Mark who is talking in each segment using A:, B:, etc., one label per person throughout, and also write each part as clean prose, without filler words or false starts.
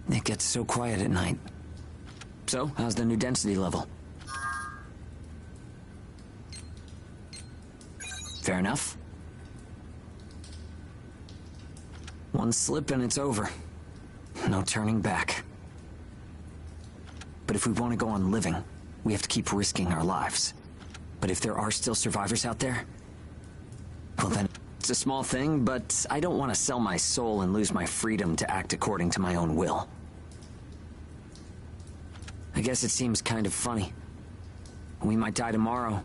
A: It gets so quiet at night. So, how's the new density level? Fair enough. One slip and it's over. No turning back. But if we want to go on living, we have to keep risking our lives. But if there are still survivors out there, well then, it's a small thing, but I don't want to sell my soul and lose my freedom to act according to my own will. I guess it seems kind of funny. We might die tomorrow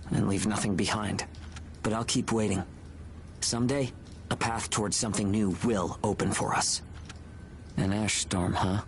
A: and leave nothing behind. But I'll keep waiting. Someday, a path towards something new will open for us. An ash storm, huh?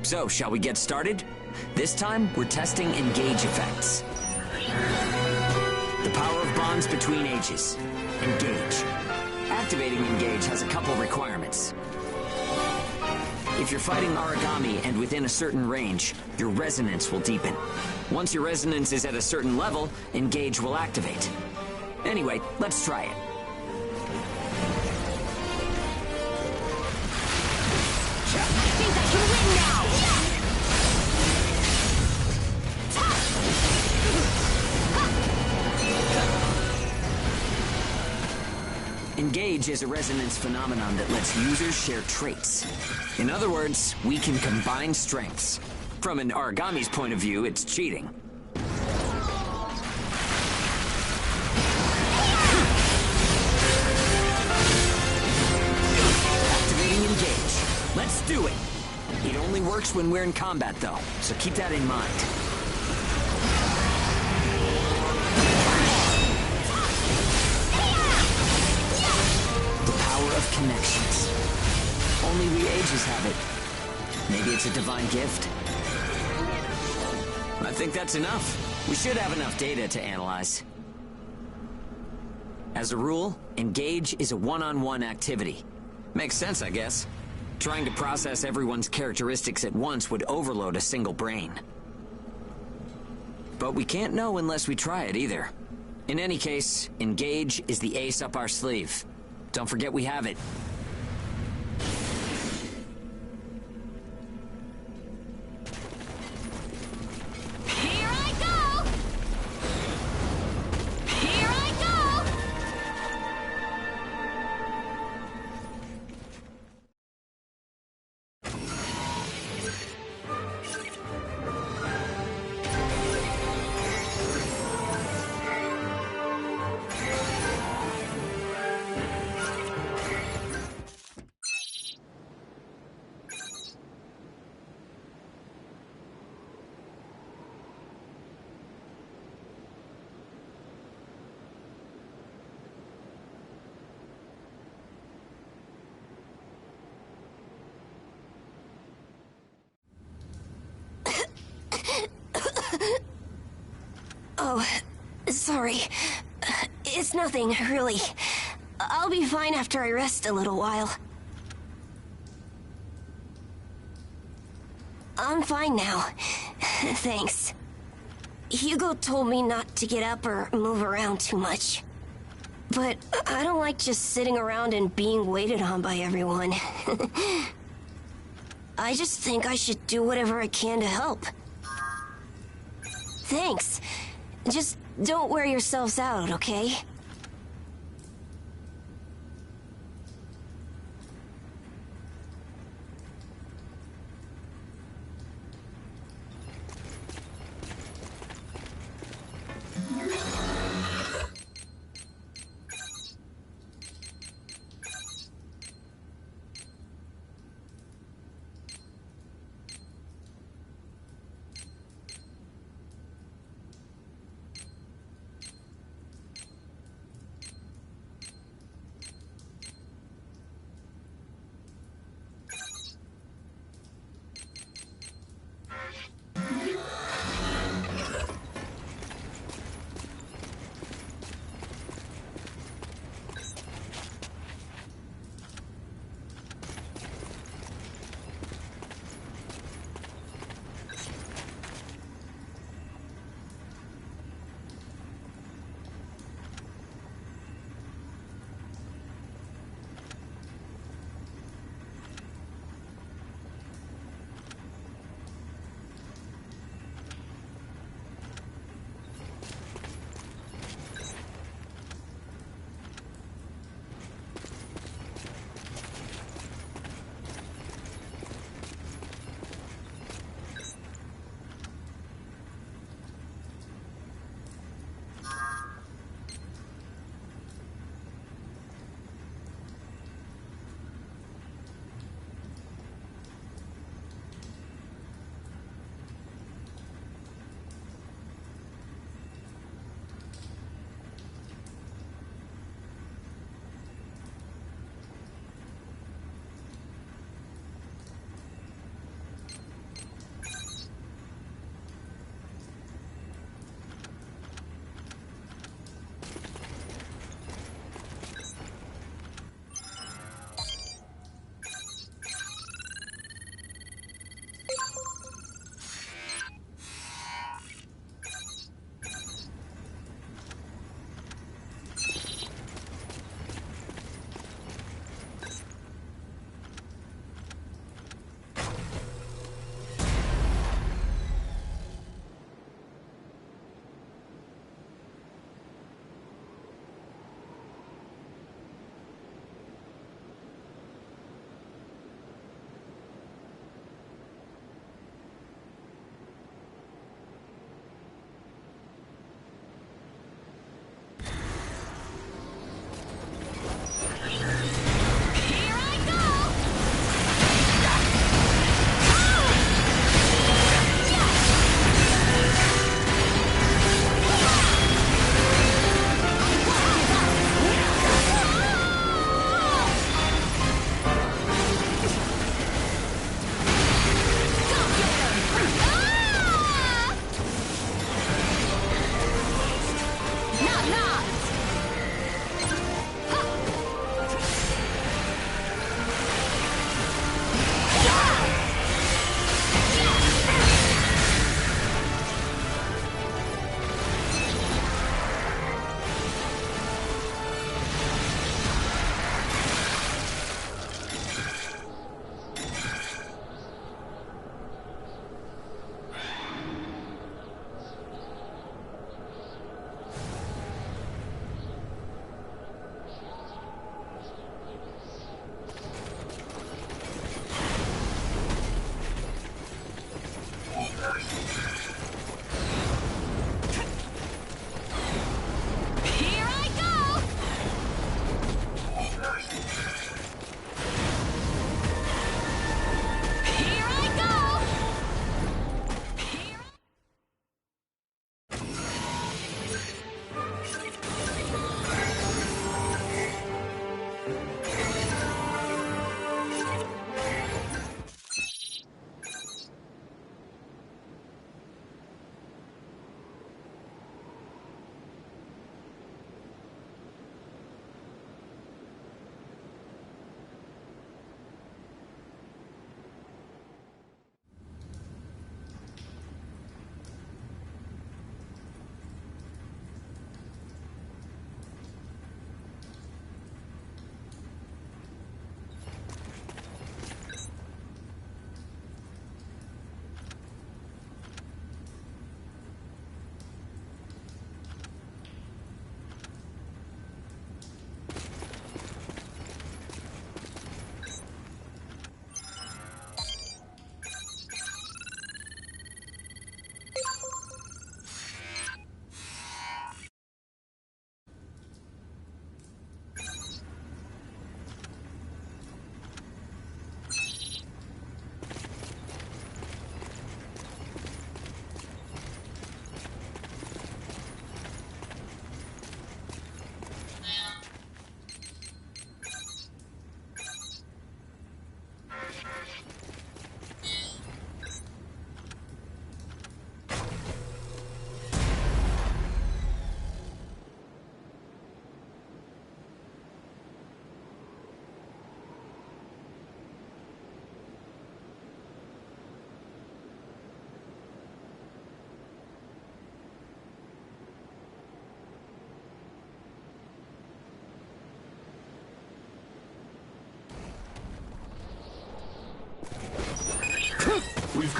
A: So, shall we get started? This time, we're testing engage effects. The power of bonds between ages. Engage. Activating engage has a couple requirements. If you're fighting Aragami and within a certain range, your resonance will deepen. Once your resonance is at a certain level, engage will activate. Anyway, let's try it. Engage is a resonance phenomenon that lets users share traits. In other words, we can combine strengths. From an Aragami's point of view, it's cheating. Activating engage. Let's do it! It only works when we're in combat, though, so keep that in mind. Of connections. Only we ages have it. Maybe it's a divine gift. I think that's enough. We should have enough data to analyze. As a rule, engage is a one-on-one activity. Makes sense, I guess. Trying to process everyone's characteristics at once would overload a single brain. But we can't know unless we try it either. In any case, Engage is the ace up our sleeve. Don't forget we have it.
B: Here I go! Here I go! Oh, sorry. It's nothing, really. I'll be fine after I rest a little while. I'm fine now. Thanks. Hugo told me not to get up or move around too much. But I don't like just sitting around and being waited on by everyone. I just think I should do whatever I can to help. Thanks. Just don't wear yourselves out, okay?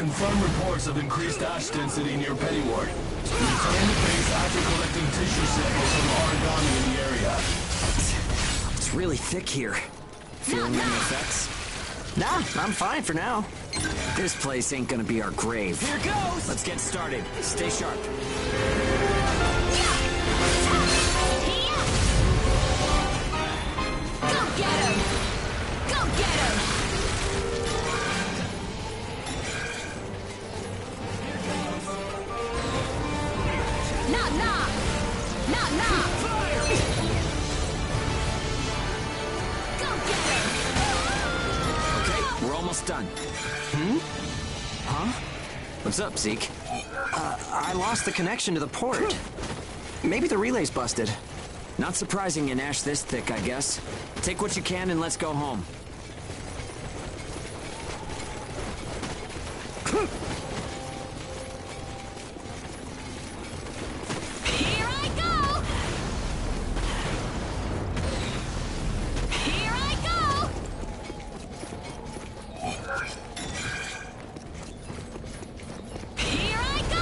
C: confirm reports of increased ash density near Pennyward. Return to base after collecting tissue samples from origami in the area.
A: It's really thick here. Feeling any effects? Nah, I'm fine for now. This place ain't gonna be our grave. Here goes! Let's get started. Stay sharp.
B: Go get him! Go get him! Nah! Fire! Go get him!
A: Okay, we're almost done. Huh? What's up, Zeke?
D: I lost the connection to the port. Maybe the relay's busted.
A: Not surprising in ash this thick, I guess. Take what you can and let's go home.
B: Here I go! Here I go! Here I go!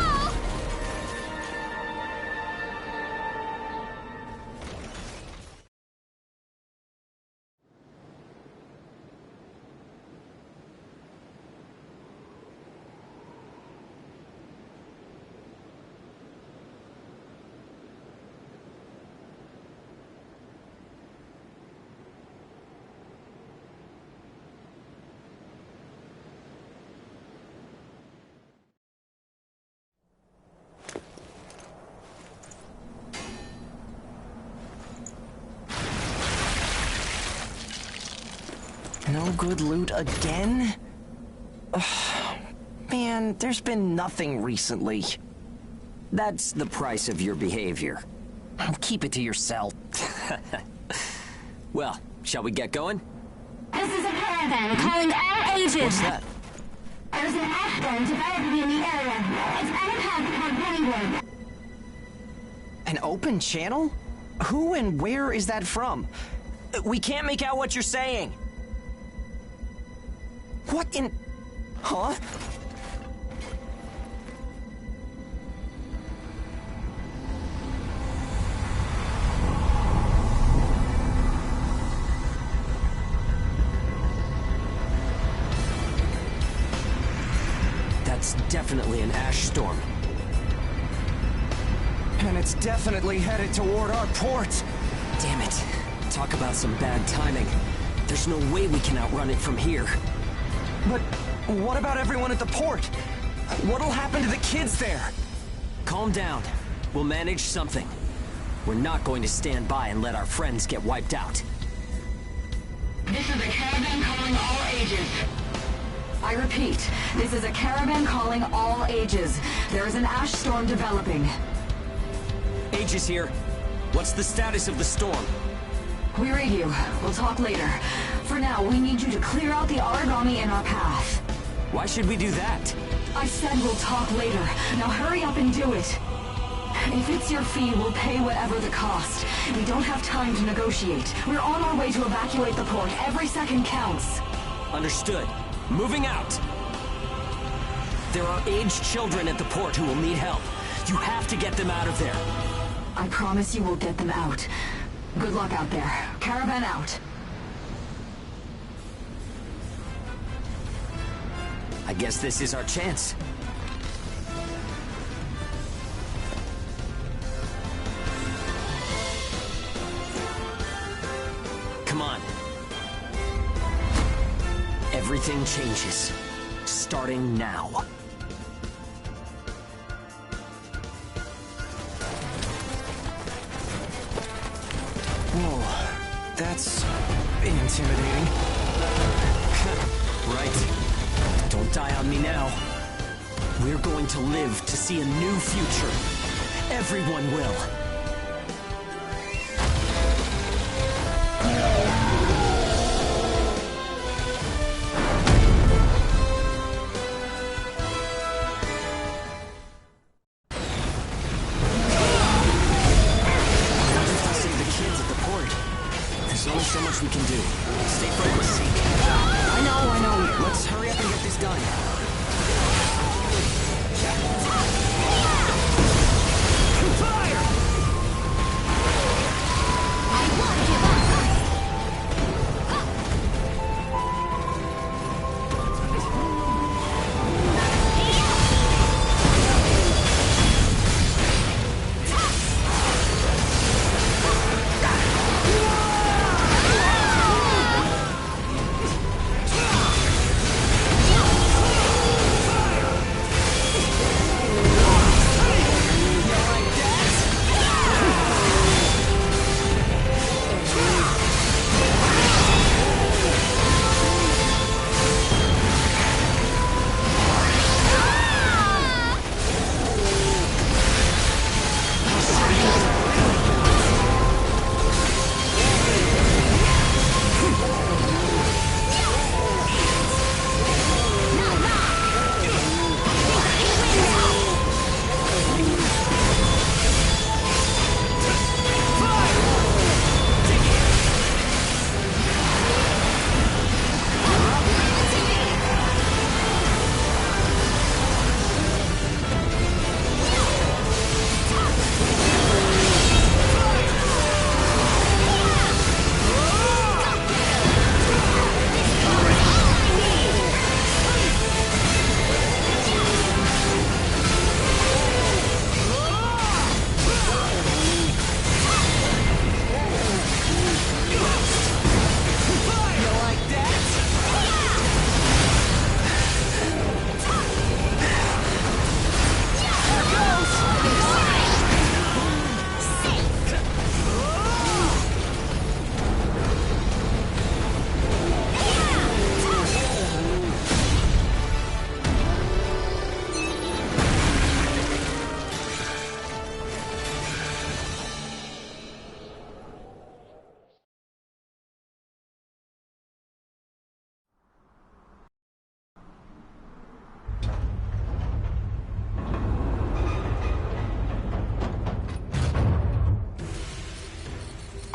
D: No good loot again? Ugh, man, there's been nothing recently.
A: That's the price of your behavior.
D: Keep it to yourself.
A: Well, shall we get going?
E: This is a caravan calling all ages.
D: What's that?
E: There's an ash dome developing in the area. It's on a path toward Pennyward.
D: An open channel? Who and where is that from? We can't make out what you're saying. What in... Huh?
A: That's definitely an ash storm.
D: And it's definitely headed toward our port.
A: Damn it. Talk about some bad timing. There's no way we can outrun it from here.
D: But what about everyone at the port? What'll happen to the kids there?
A: Calm down. We'll manage something. We're not going to stand by and let our friends get wiped out.
E: This is a caravan calling all ages.
F: I repeat, this is a caravan calling all ages. There is an ash storm developing.
A: Aegis here. What's the status of the storm?
F: We read you. We'll talk later. For now, we need you to clear out the origami in our path.
A: Why should we do that?
F: I said we'll talk later. Now hurry up and do it. If it's your fee, we'll pay whatever the cost. We don't have time to negotiate. We're on our way to evacuate the port. Every second counts.
A: Understood. Moving out. There are aged children at the port who will need help. You have to get them out of there.
F: I promise you we'll get them out. Good luck out there. Caravan out.
A: I guess this is our chance. Come on. Everything changes. Starting now.
D: Whoa, that's intimidating.
A: Right. Don't die on me now. We're going to live to see a new future. Everyone will. So much we can do. Stay focused, Zeke.
D: I know. Let's hurry up and get this done.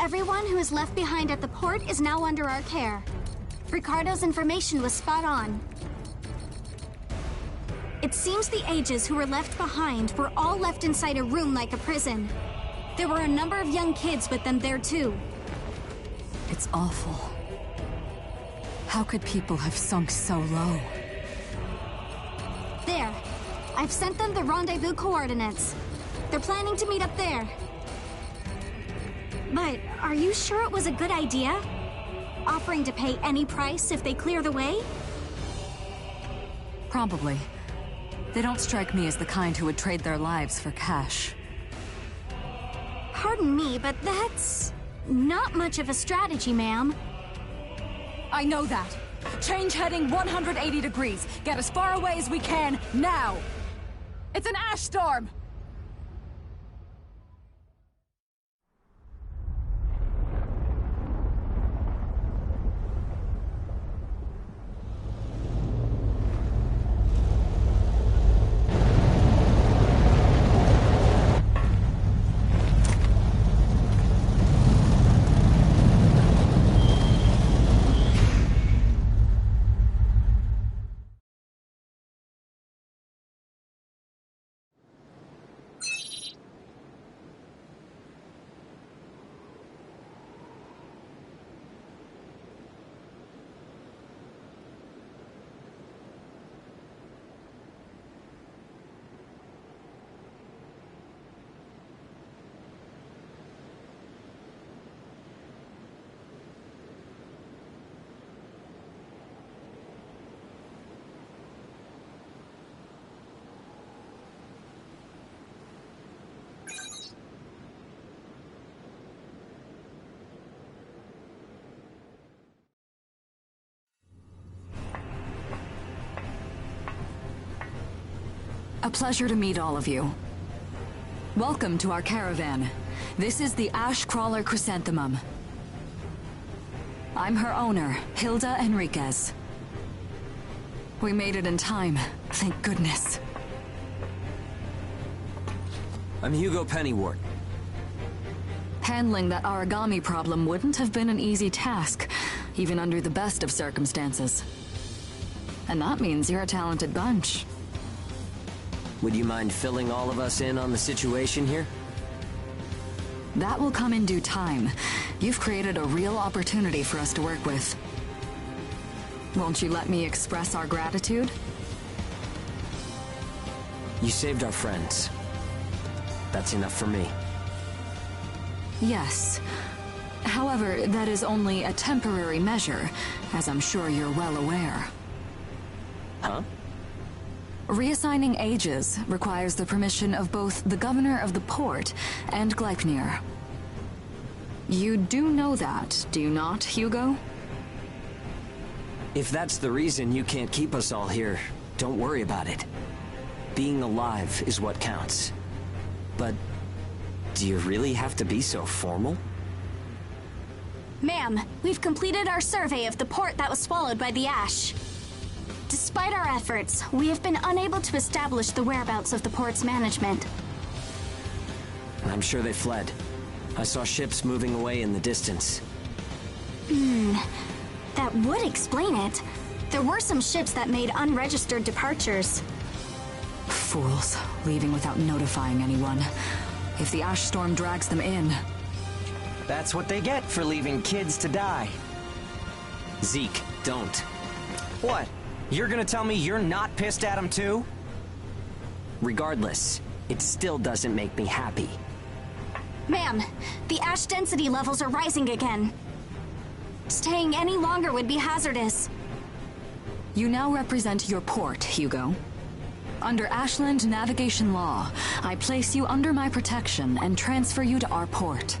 E: Everyone who is left behind at the port is now under our care. Ricardo's information was spot on. It seems the Ages who were left behind were all left inside a room like a prison. There were a number of young kids with them there too.
F: It's awful. How could people have sunk so low?
E: There. I've sent them the rendezvous coordinates. They're planning to meet up there. But are you sure it was a good idea? Offering to pay any price if they clear the way?
F: Probably. They don't strike me as the kind who would trade their lives for cash.
E: Pardon me, but that's not much of a strategy, ma'am.
F: I know that. Change heading 180 degrees. Get as far away as we can, now! It's an ash storm! A pleasure to meet all of you. Welcome to our caravan. This is the Ash Crawler Chrysanthemum. I'm her owner, Hilda Enriquez. We made it in time, thank goodness.
A: I'm Hugo Pennywort.
F: Handling that origami problem wouldn't have been an easy task, even under the best of circumstances. And that means you're a talented bunch.
A: Would you mind filling all of us in on the situation here?
F: That will come in due time. You've created a real opportunity for us to work with. Won't you let me express our gratitude?
A: You saved our friends. That's enough for me.
F: Yes. However, that is only a temporary measure, as I'm sure you're well aware.
A: Huh?
F: Reassigning Ages requires the permission of both the governor of the port and Gleipnir. You do know that, do you not, Hugo?
A: If that's the reason you can't keep us all here, don't worry about it. Being alive is what counts. But do you really have to be so formal?
E: Ma'am, we've completed our survey of the port that was swallowed by the ash. Despite our efforts, we have been unable to establish the whereabouts of the port's management.
A: I'm sure they fled. I saw ships moving away in the distance.
E: That would explain it. There were some ships that made unregistered departures.
F: Fools, leaving without notifying anyone. If the ash storm drags them in...
D: That's what they get for leaving kids to die.
A: Zeke, don't.
D: What? You're gonna tell me you're not pissed at him too?
A: Regardless, it still doesn't make me happy.
E: Ma'am, the ash density levels are rising again. Staying any longer would be hazardous.
F: You now represent your port, Hugo. Under Ashland navigation law, I place you under my protection and transfer you to our port.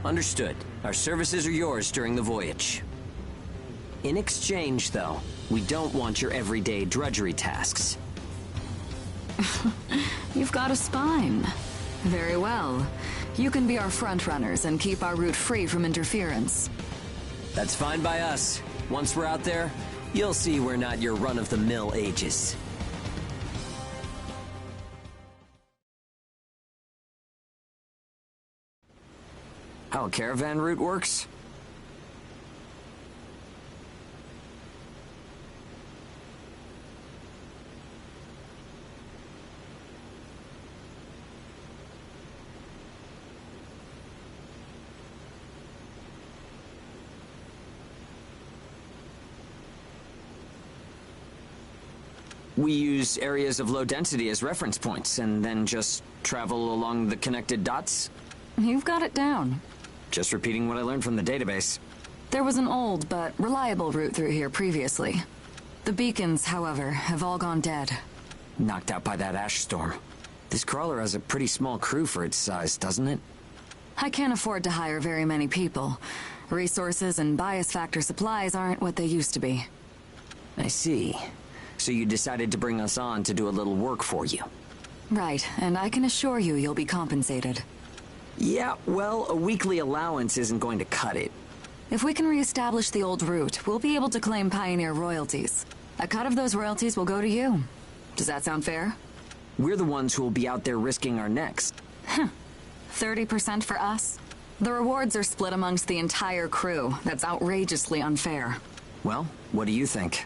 A: Understood. Our services are yours during the voyage. In exchange, though, we don't want your everyday drudgery tasks.
F: You've got a spine. Very well. You can be our front-runners and keep our route free from interference.
A: That's fine by us. Once we're out there, you'll see we're not your run-of-the-mill Ages. how a caravan route works? We use areas of low density as reference points, and then just travel along the connected dots?
F: You've got it down.
A: Just repeating what I learned from the database.
F: There was an old but reliable route through here previously. The beacons, however, have all gone dead.
A: Knocked out by that ash storm. This crawler has a pretty small crew for its size, doesn't it?
F: I can't afford to hire very many people. Resources and bias factor supplies aren't what they used to be.
A: I see. So you decided to bring us on to do a little work for you.
F: Right, and I can assure you you'll be compensated.
A: Yeah, well, a weekly allowance isn't going to cut it.
F: If we can reestablish the old route, we'll be able to claim Pioneer royalties. A cut of those royalties will go to you. Does that sound fair?
A: We're the ones who will be out there risking our necks.
F: 30% for us? The rewards are split amongst the entire crew. That's outrageously unfair.
A: Well, what do you think?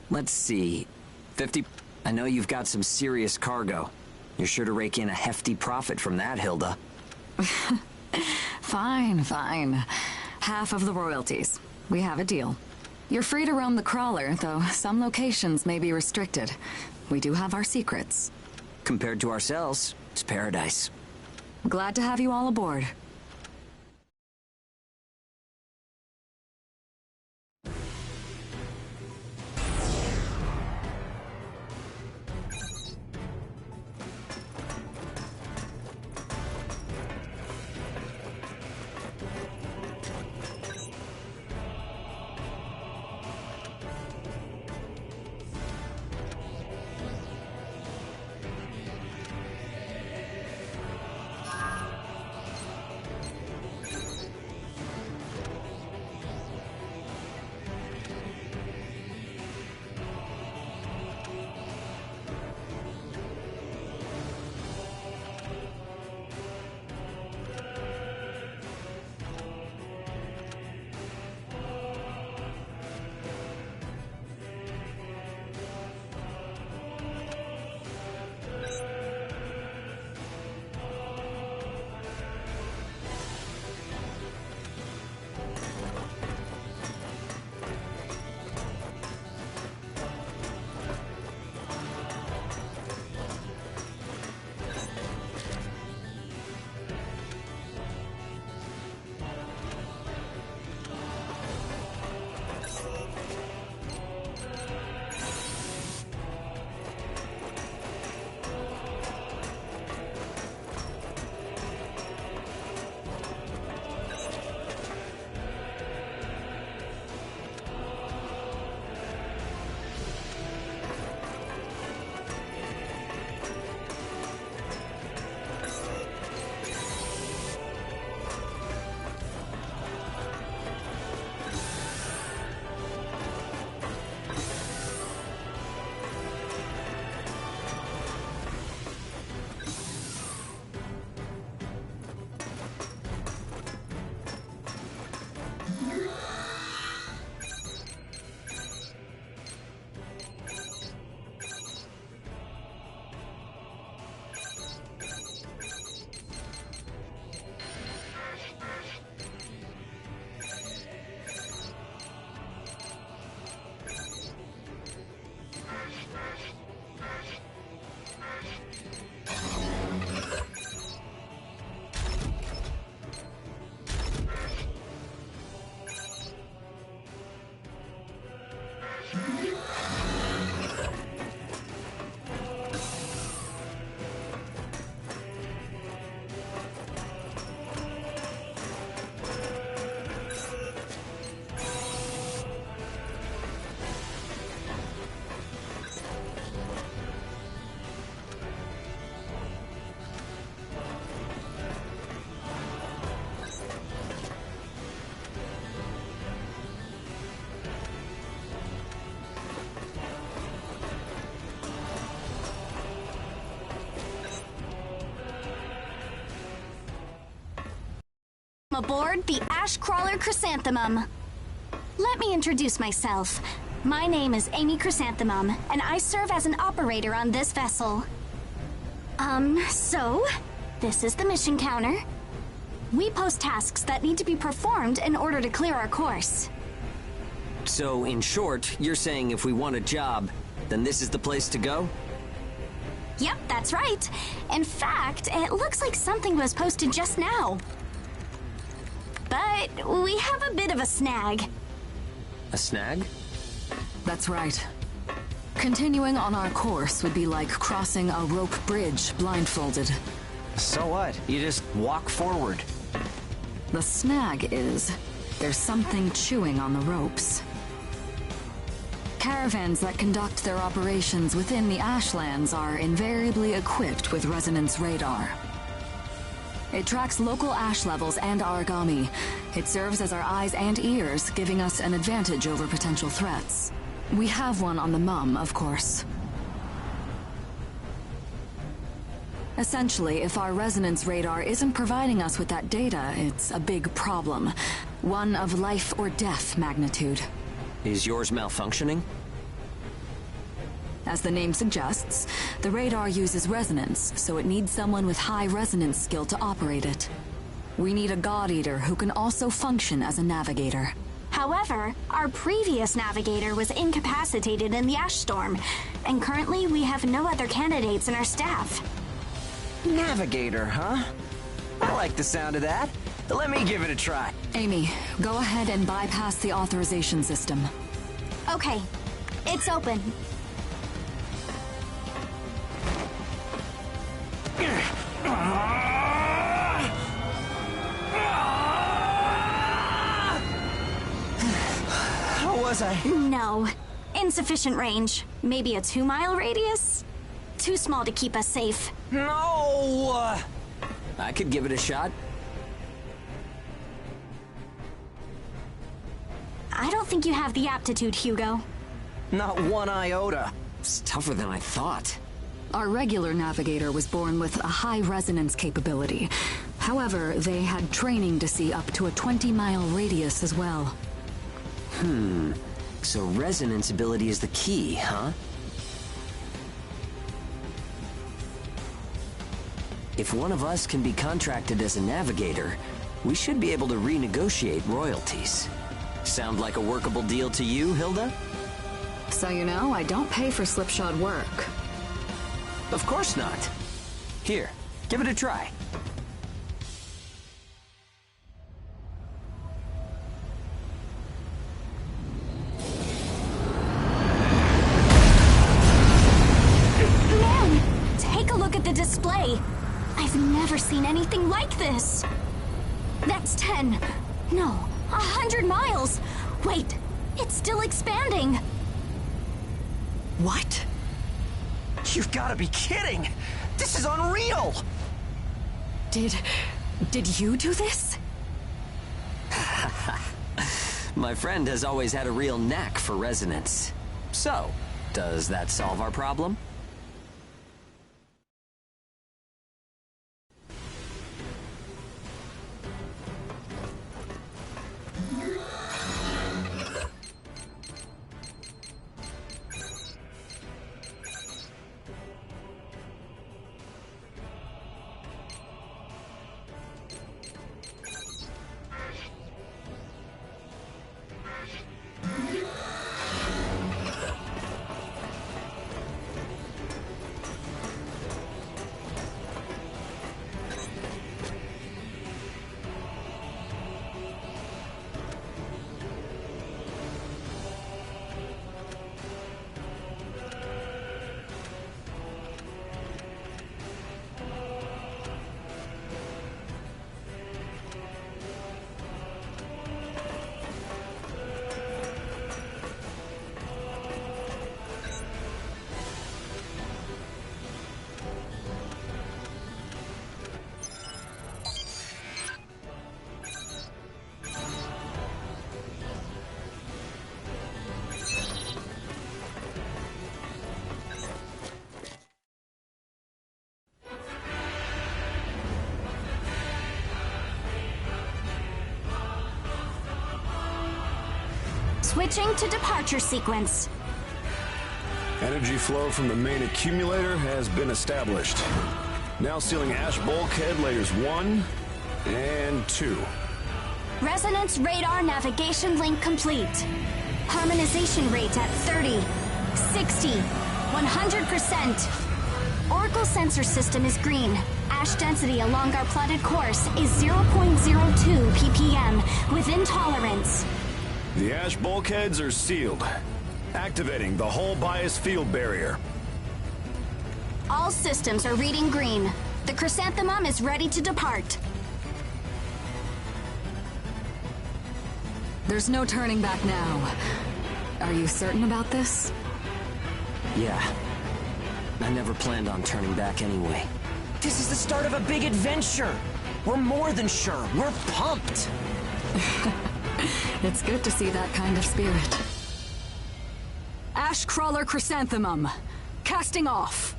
A: Let's see. 50... I know you've got some serious cargo. You're sure to rake in a hefty profit from that, Hilda.
F: Fine, fine. Half of the royalties. We have a deal. You're free to roam the crawler, though some locations may be restricted. We do have our secrets.
A: Compared to ourselves, it's paradise.
F: Glad to have you all aboard.
E: Aboard the Ash Crawler Chrysanthemum. Let me introduce myself. My name is Amy Chrysanthemum, and I serve as an operator on this vessel. So, this is the mission counter. We post tasks that need to be performed in order to clear our course.
D: So, in short, you're saying if we want a job, then this is the place to go?
E: Yep, that's right. In fact, it looks like something was posted just now. But we have a bit of a snag.
D: A snag?
F: That's right. Continuing on our course would be like crossing a rope bridge blindfolded.
D: So what? You just walk forward.
F: The snag is, there's something chewing on the ropes. Caravans that conduct their operations within the Ashlands are invariably equipped with resonance radar. It tracks local ash levels and origami. It serves as our eyes and ears, giving us an advantage over potential threats. We have one on the Mum, of course. Essentially, if our resonance radar isn't providing us with that data, it's a big problem. One of life or death magnitude.
D: Is yours malfunctioning?
F: As the name suggests, the radar uses resonance, so it needs someone with high resonance skill to operate it. We need a God Eater who can also function as a navigator.
E: However, our previous navigator was incapacitated in the ash storm, and currently we have no other candidates in our staff.
D: Navigator, huh? I like the sound of that. Let me give it a try.
F: Amy, go ahead and bypass the authorization system.
E: Okay, it's open.
D: How was I?
E: No. Insufficient range. Maybe a 2-mile radius? Too small to keep us safe.
D: No! I could give it a shot.
E: I don't think you have the aptitude, Hugo.
D: Not one iota. It's tougher than I thought.
F: Our regular navigator was born with a high resonance capability. However, they had training to see up to a 20-mile radius as well.
D: So resonance ability is the key, huh? If one of us can be contracted as a navigator, we should be able to renegotiate royalties. Sound like a workable deal to you, Hilda?
F: So you know, I don't pay for slipshod work.
D: Of course not. Here, give it a try.
E: Man, take a look at the display. I've never seen anything like this. That's 10. No, 100 miles. Wait, it's still expanding.
D: What? You've got to be kidding! This is unreal!
F: Did you do this?
D: My friend has always had a real knack for resonance. So, does that solve our problem?
E: Switching to departure sequence.
C: Energy flow from the main accumulator has been established. Now sealing ash bulkhead layers 1 and 2.
E: Resonance radar navigation link complete. Harmonization rate at 30, 60, 100%. Oracle sensor system is green. Ash density along our plotted course is 0.02 ppm, within tolerance.
C: The ash bulkheads are sealed. Activating the hull bias field barrier.
E: All systems are reading green. The Chrysanthemum is ready to depart.
F: There's no turning back now. Are you certain about this?
D: Yeah. I never planned on turning back anyway.
A: This is the start of a big adventure. We're more than sure. We're pumped.
F: It's good to see that kind of spirit. Ashcrawler Chrysanthemum, casting off.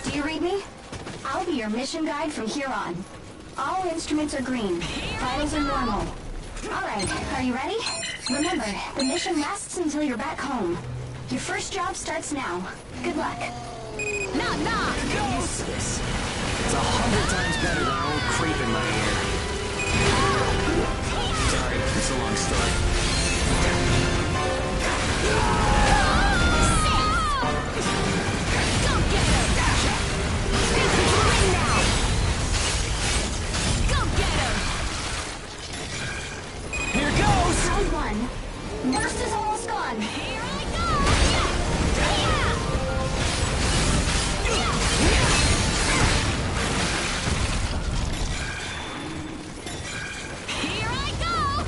E: Do you read me? I'll be your mission guide from here on. All instruments are green. Vitals are normal. Alright, are you ready? Remember, the mission lasts until you're back home. Your first job starts now. Good luck. Knock, knock!
D: Useless. It's 100 times better than an old creep in my ear. Sorry, it's a long story.
E: Round one. Burst is almost gone. Here I go! Here I go!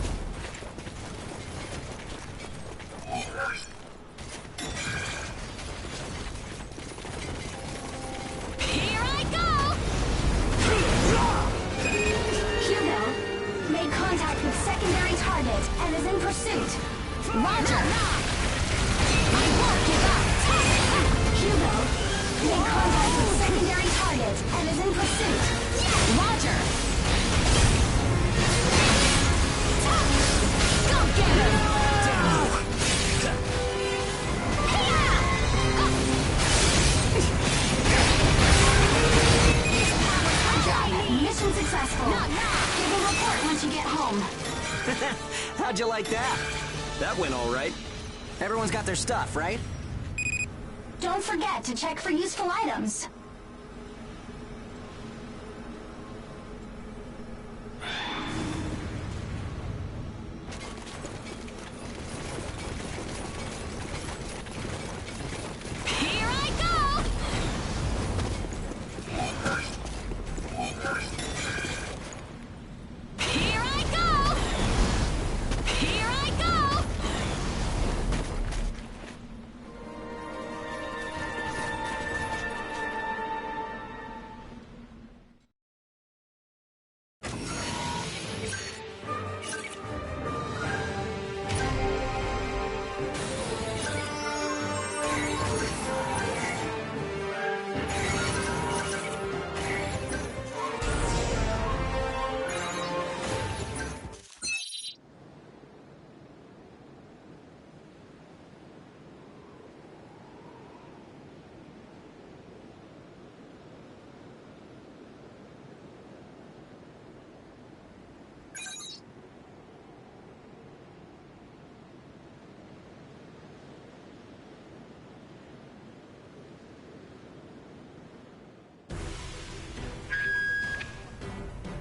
E: Here I go! Hugo made contact with secondary target and is in pursuit. Roger! I won't give up! Hugo made contact with secondary target and is in pursuit. Roger! Go get him! Mission successful. Give a report once you get home.
D: How'd you like that? That went all right. Everyone's got their stuff, right?
E: Don't forget to check for useful items. Here I go! Here I go! Here I go!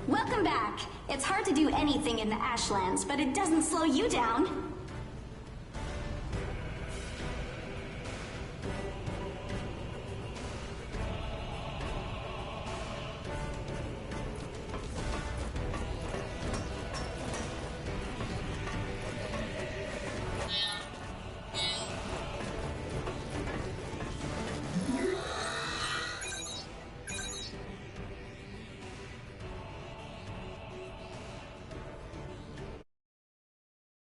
E: Welcome back. It's hard to do anything in the Ashlands, but it doesn't slow you down.